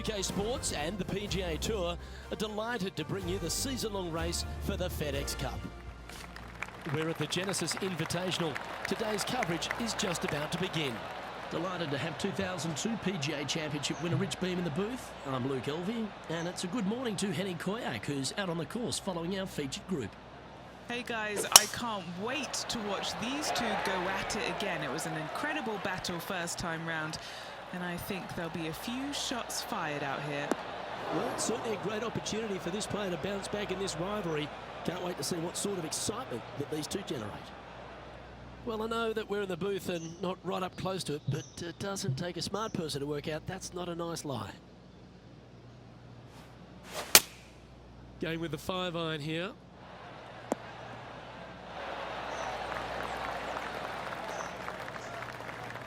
2K Sports and the PGA Tour are delighted to bring you the season-long race for the FedEx Cup. We're at the Genesis Invitational. Today's coverage is just about to begin. Delighted to have 2002 PGA Championship winner Rich Beem in the booth. I'm Luke Elvey, and it's a good morning to Henny Koyak, who's out on the course following our featured group. Hey guys, I can't wait to watch these two go at it again. It was an incredible battle first time round, and I think there'll be a few shots fired out here. Well, it's certainly a great opportunity for this player to bounce back in this rivalry. Can't wait to see what sort of excitement that these two generate. Well, I know that we're in the booth and not right up close to it, but it doesn't take a smart person to work out that's not a nice lie. Going with the 5-iron here.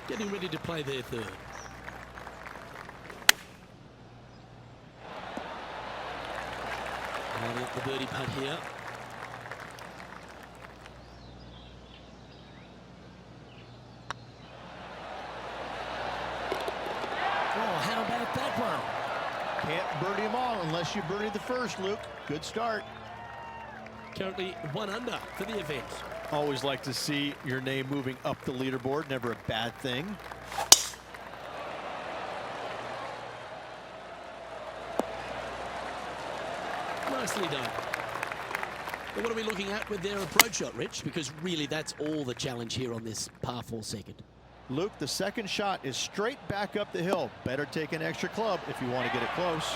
Getting ready to play their third. And the birdie putt here. Oh, how about that one? Can't birdie them all unless you birdie the first, Luke. Good start. Currently 1 under for the event. Always like to see your name moving up the leaderboard. Never a bad thing. Nicely done. Well, what are we looking at with their approach shot, Rich? Because really that's all the challenge here on this par 4 second. Luke, the second shot is straight back up the hill. Better take an extra club if you want to get it close.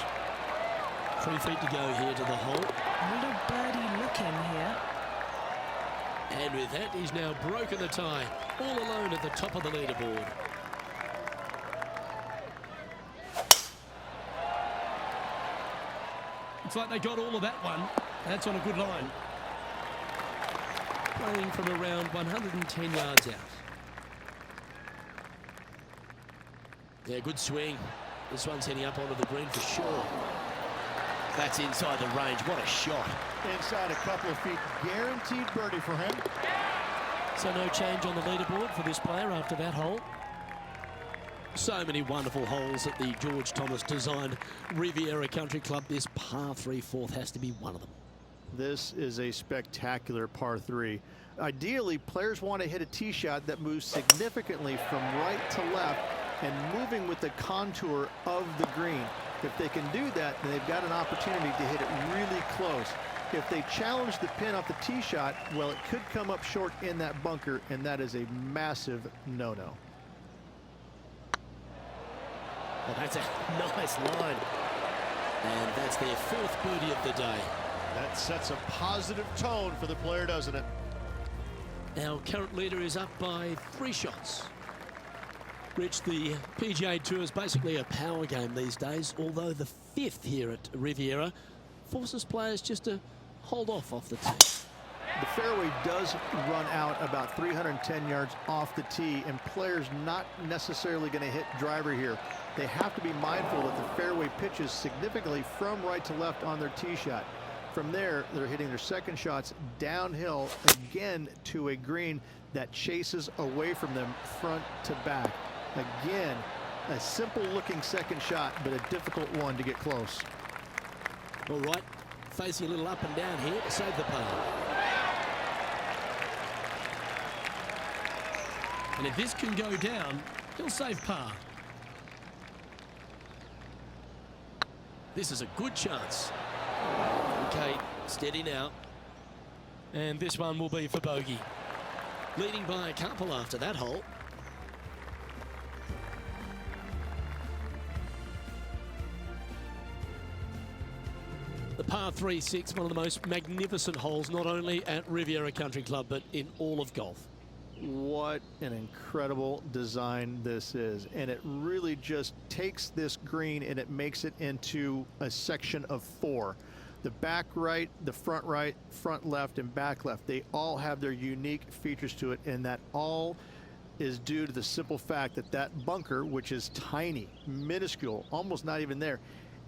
3 feet to go here to the hole. A little birdie looking here. And with that, he's now broken the tie, all alone at the top of the leaderboard. Looks like they got all of that one. That's on a good line. Playing from around 110 yards out. Yeah, good swing. This one's heading up onto the green for sure. That's inside the range. What a shot. Inside a couple of feet. Guaranteed birdie for him. So no change on the leaderboard for this player after that hole. So many wonderful holes at the George Thomas designed Riviera Country Club. This par 3 fourth has to be one of them. This is a spectacular par 3. Ideally, players want to hit a tee shot that moves significantly from right to left and moving with the contour of the green. If they can do that, then they've got an opportunity to hit it really close. If they challenge the pin off the tee shot, well, it could come up short in that bunker, and that is a massive no-no. Well, that's a nice line. And that's their 4th birdie of the day. That sets a positive tone for the player, doesn't it? Our current leader is up by 3 shots. Rich, the PGA Tour is basically a power game these days, although the 5th here at Riviera forces players just to hold off the tee. The fairway does run out about 310 yards off the tee, and players not necessarily going to hit driver here. They have to be mindful that the fairway pitches significantly from right to left on their tee shot. From there, they're hitting their second shots downhill again to a green that chases away from them front to back. Again, a simple looking second shot, but a difficult one to get close. All right, facing a little up and down here to save the par. And if this can go down, he'll save par. This is a good chance. Okay, steady now. And this one will be for bogey. Leading by a couple after that hole. The par 3-6, one of the most magnificent holes, not only at Riviera Country Club, but in all of golf. What an incredible design this is. And it really just takes this green and it makes it into a section of 4. The back right, the front right, front left, and back left, they all have their unique features to it, and that all is due to the simple fact that that bunker, which is tiny, minuscule, almost not even there,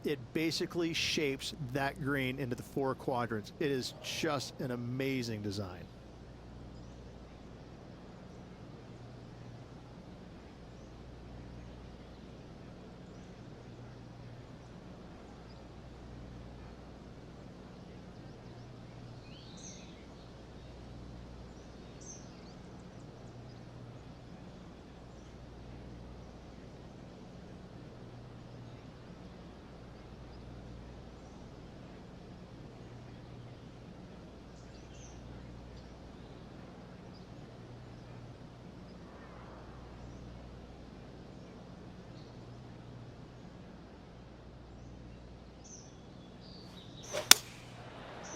it basically shapes that green into the 4 quadrants. It is just an amazing design.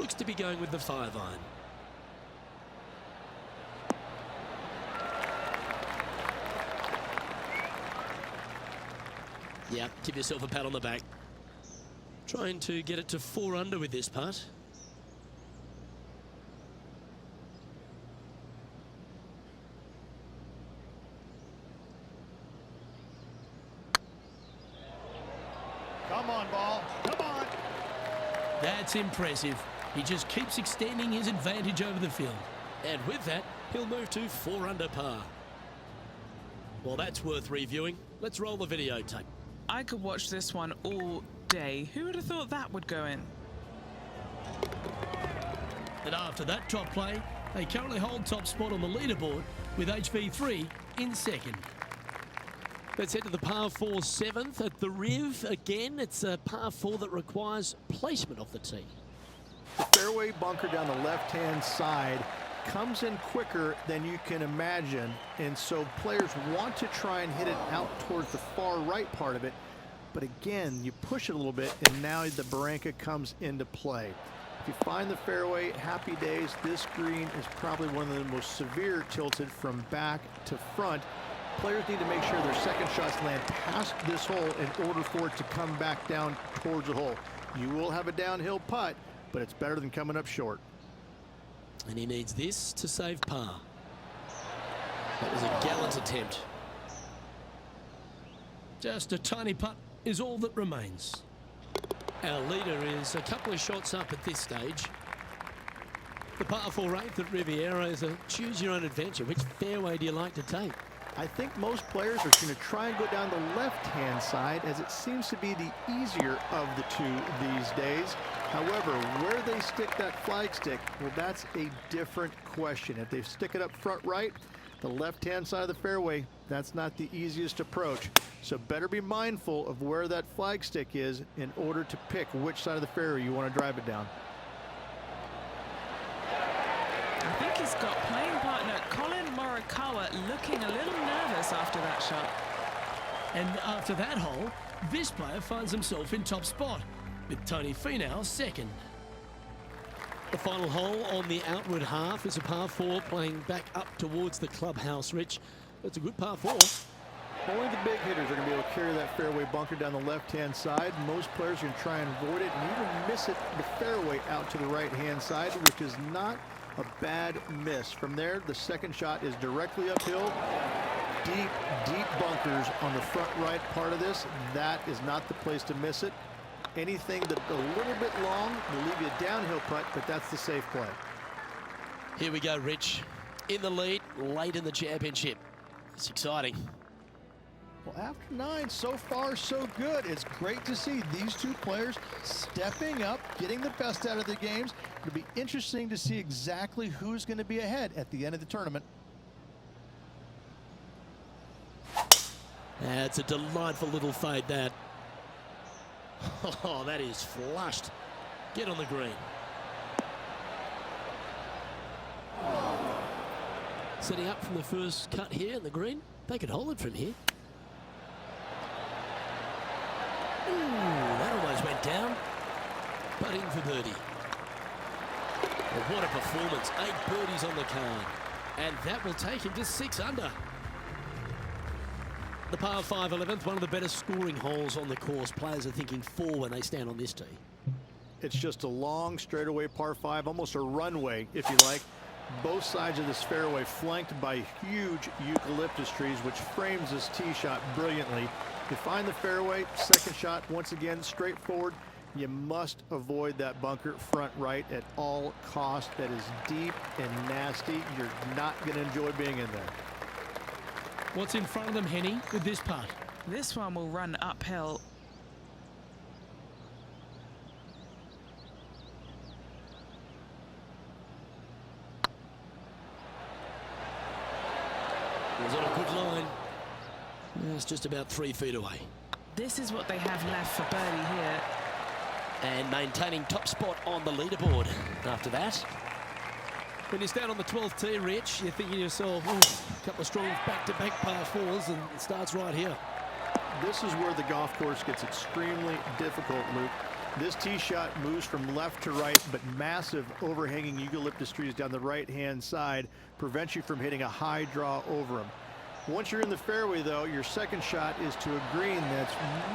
Looks to be going with the 5-iron. Yeah, give yourself a pat on the back. Trying to get it to 4 under with this putt. Come on, ball. Come on. That's impressive. He just keeps extending his advantage over the field. And with that, he'll move to 4 under par. Well, that's worth reviewing. Let's roll the videotape. I could watch this one all day. Who would have thought that would go in? And after that top play, they currently hold top spot on the leaderboard with HV3 in second. Let's head to the par 4 7th at the Riv. Again, it's a par 4 that requires placement off the tee. The fairway bunker down the left-hand side comes in quicker than you can imagine, and so players want to try and hit it out towards the far right part of it, but again, you push it a little bit and now the barranca comes into play. If you find the fairway, happy days. This green is probably one of the most severe tilted from back to front. Players need to make sure their second shots land past this hole in order for it to come back down towards the hole. You will have a downhill putt, but it's better than coming up short. And he needs this to save par. That was a gallant attempt. Just a tiny putt is all that remains. Our leader is a couple of shots up at this stage. The par 4 8th at Riviera is a choose your own adventure. Which fairway do you like to take? I think most players are going to try and go down the left-hand side, as it seems to be the easier of the two these days. However, where they stick that flag stick, well, that's a different question. If they stick it up front right, the left-hand side of the fairway, that's not the easiest approach. So better be mindful of where that flag stick is in order to pick which side of the fairway you want to drive it down. I think he's got playing partner Colin Morikawa looking a little nervous after that shot. And after that hole, this player finds himself in top spot, with Tony Finau second. The final hole on the outward half is a par 4 playing back up towards the clubhouse, Rich. It's a good par 4. Only the big hitters are going to be able to carry that fairway bunker down the left-hand side. Most players are going to try and avoid it and even miss it the fairway out to the right-hand side, which is not a bad miss. From there, the second shot is directly uphill. Deep, deep bunkers on the front right part of this. That is not the place to miss it. Anything that a little bit long will leave you a downhill putt, but that's the safe play. Here we go, Rich. In the lead, late in the championship. It's exciting. Well, after 9, so far so good. It's great to see these two players stepping up, getting the best out of the games. It'll be interesting to see exactly who's going to be ahead at the end of the tournament. That's a delightful little fade, that. Oh, that is flushed. Get on the green. Setting up from the first cut here in the green. They could hold it from here. Ooh, that almost went down. Putting for birdie. Well, what a performance. 8 birdies on the card. And that will take him to 6 under. The par 5 11th, one of the better scoring holes on the course. Players are thinking 4 when they stand on this tee. It's just a long straightaway par 5, almost a runway, if you like. Both sides of this fairway flanked by huge eucalyptus trees, which frames this tee shot brilliantly. You find the fairway, second shot, once again, straightforward. You must avoid that bunker front right at all costs. That is deep and nasty. You're not going to enjoy being in there. What's in front of them, Henny, with this putt? This one will run uphill. It was on a good line. It's just about 3 feet away. This is what they have left for birdie here. And maintaining top spot on the leaderboard after that. When you stand on the 12th tee, Rich, you're thinking to yourself, oh, a couple of strong back-to-back par 4s, and it starts right here. This is where the golf course gets extremely difficult, Luke. This tee shot moves from left to right, but massive overhanging eucalyptus trees down the right-hand side prevent you from hitting a high draw over them. Once you're in the fairway, though, your second shot is to a green that's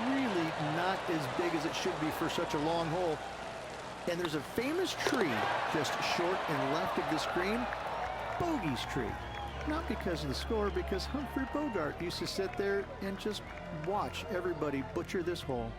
really not as big as it should be for such a long hole. And there's a famous tree just short and left of this green, Bogey's tree. Not because of the score, because Humphrey Bogart used to sit there and just watch everybody butcher this hole.